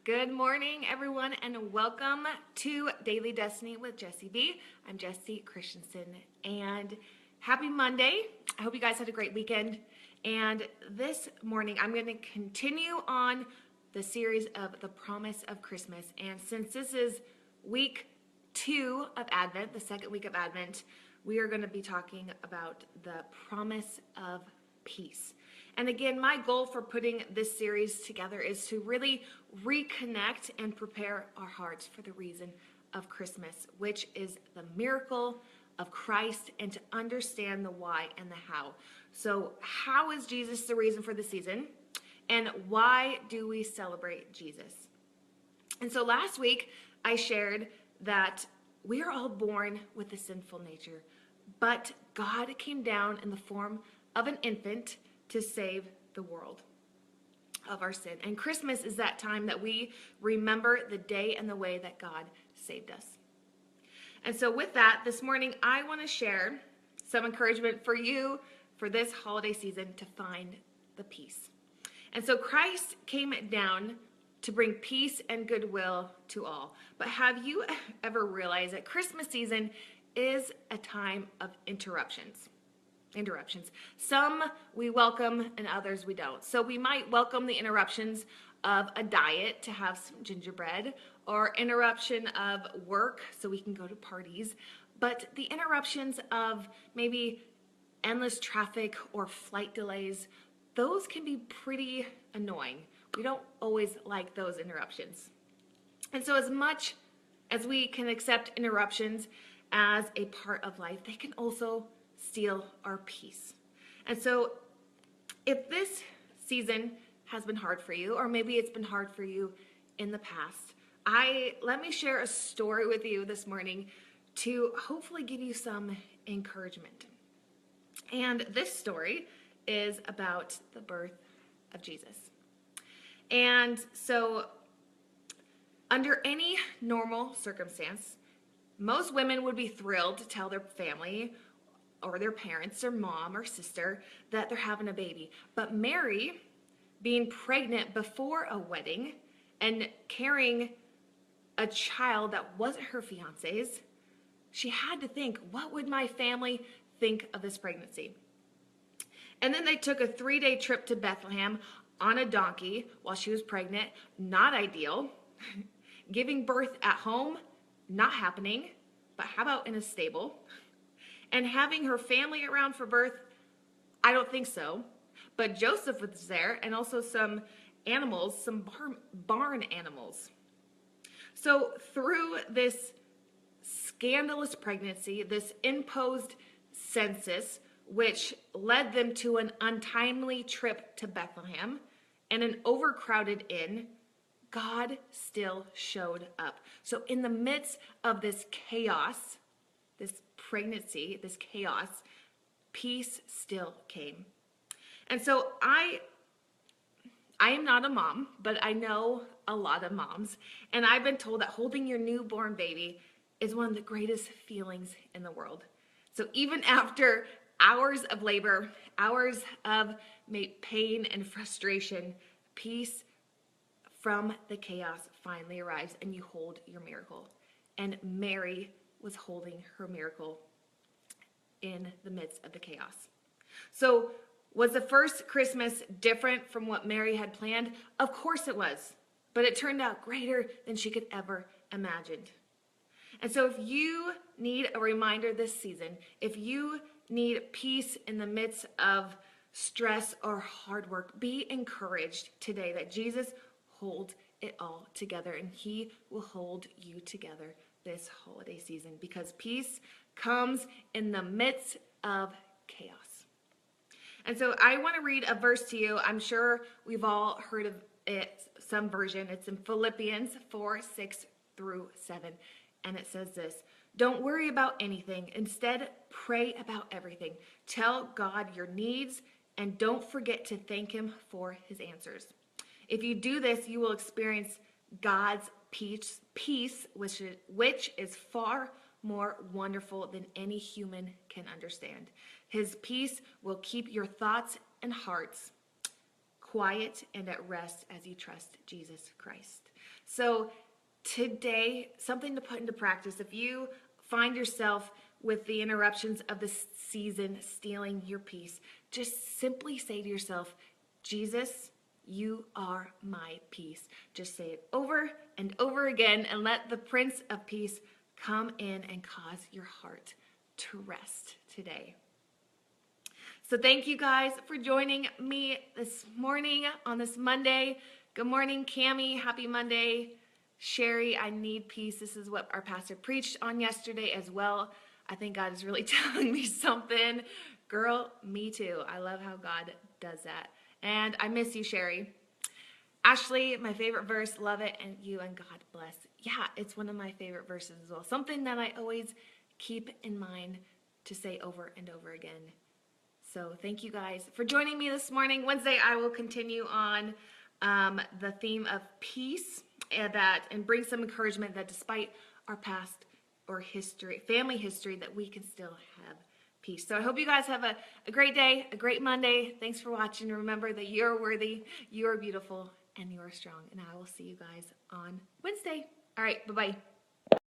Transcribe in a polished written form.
Good morning, everyone, and welcome to Daily Destiny with Jessie B. I'm Jessie Christensen, and happy Monday. I hope you guys had a great weekend. And this morning, I'm going to continue on the series of the promise of Christmas. And since this is week 2 of Advent, the second week of Advent, we are going to be talking about the promise of peace. And again, my goal for putting this series together is to really reconnect and prepare our hearts for the reason of Christmas, which is the miracle of Christ, and to understand the why and the how. So how is Jesus the reason for the season? And why do we celebrate Jesus? And so last week, I shared that we are all born with a sinful nature, but God came down in the form of an infant to save the world of our sin. And Christmas is that time that we remember the day and the way that God saved us. And so with that, this morning, I want to share some encouragement for you for this holiday season to find the peace. And so Christ came down to bring peace and goodwill to all. But have you ever realized that Christmas season is a time of interruptions? Some we welcome and others we don't. So we might welcome the interruptions of a diet to have some gingerbread, or interruption of work so we can go to parties. But the interruptions of maybe endless traffic or flight delays, those can be pretty annoying. We don't always like those interruptions. And so as much as we can accept interruptions as a part of life, they can also steal our peace. And so if this season has been hard for you, or maybe it's been hard for you in the past, let me share a story with you this morning to hopefully give you some encouragement. And this story is about the birth of Jesus. And so under any normal circumstance, most women would be thrilled to tell their family or their parents, their mom or sister, that they're having a baby. But Mary, being pregnant before a wedding and carrying a child that wasn't her fiance's, she had to think, what would my family think of this pregnancy? And then they took a 3-day trip to Bethlehem on a donkey while she was pregnant. Not ideal. Giving birth at home, not happening. But how about in a stable? And having her family around for birth, I don't think so. But Joseph was there, and also some animals, some barn animals. So through this scandalous pregnancy, this imposed census, which led them to an untimely trip to Bethlehem and an overcrowded inn, God still showed up. So in the midst of this chaos, this pregnancy, this chaos, peace still came. And so I am not a mom, but I know a lot of moms, and I've been told that holding your newborn baby is one of the greatest feelings in the world. So even after hours of labor, hours of pain and frustration, peace from the chaos finally arrives, and you hold your miracle. And Mary was holding her miracle in the midst of the chaos. So was the first Christmas different from what Mary had planned? Of course it was, but it turned out greater than she could ever imagined. And so if you need a reminder this season, if you need peace in the midst of stress or hard work, be encouraged today that Jesus holds it all together, and he will hold you together this holiday season, because peace comes in the midst of chaos. And so I want to read a verse to you. I'm sure we've all heard of it, some version. It's in Philippians 4:6-7. And it says this: don't worry about anything. Instead, pray about everything. Tell God your needs, and don't forget to thank him for his answers. If you do this, you will experience God's peace, which is far more wonderful than any human can understand. His peace will keep your thoughts and hearts quiet and at rest as you trust Jesus Christ. So today, something to put into practice. If you find yourself with the interruptions of the season stealing your peace, just simply say to yourself, Jesus, you are my peace. Just say it over and over again and let the Prince of Peace come in and cause your heart to rest today. So thank you guys for joining me this morning on this Monday. Good morning, Cammie. Happy Monday. Sherry, I need peace. This is what our pastor preached on yesterday as well. I think God is really telling me something. Girl, me too. I love how God does that. And I miss you, Sherry. Ashley, my favorite verse, love it, and you and God bless. Yeah, it's one of my favorite verses as well. Something that I always keep in mind to say over and over again. So thank you guys for joining me this morning. Wednesday, I will continue on the theme of peace and bring some encouragement that despite our past or history, family history, that we can still have peace. So I hope you guys have a great day, a great Monday. Thanks for watching. Remember that you're worthy, you're beautiful, and you're strong. And I will see you guys on Wednesday. All right, bye-bye.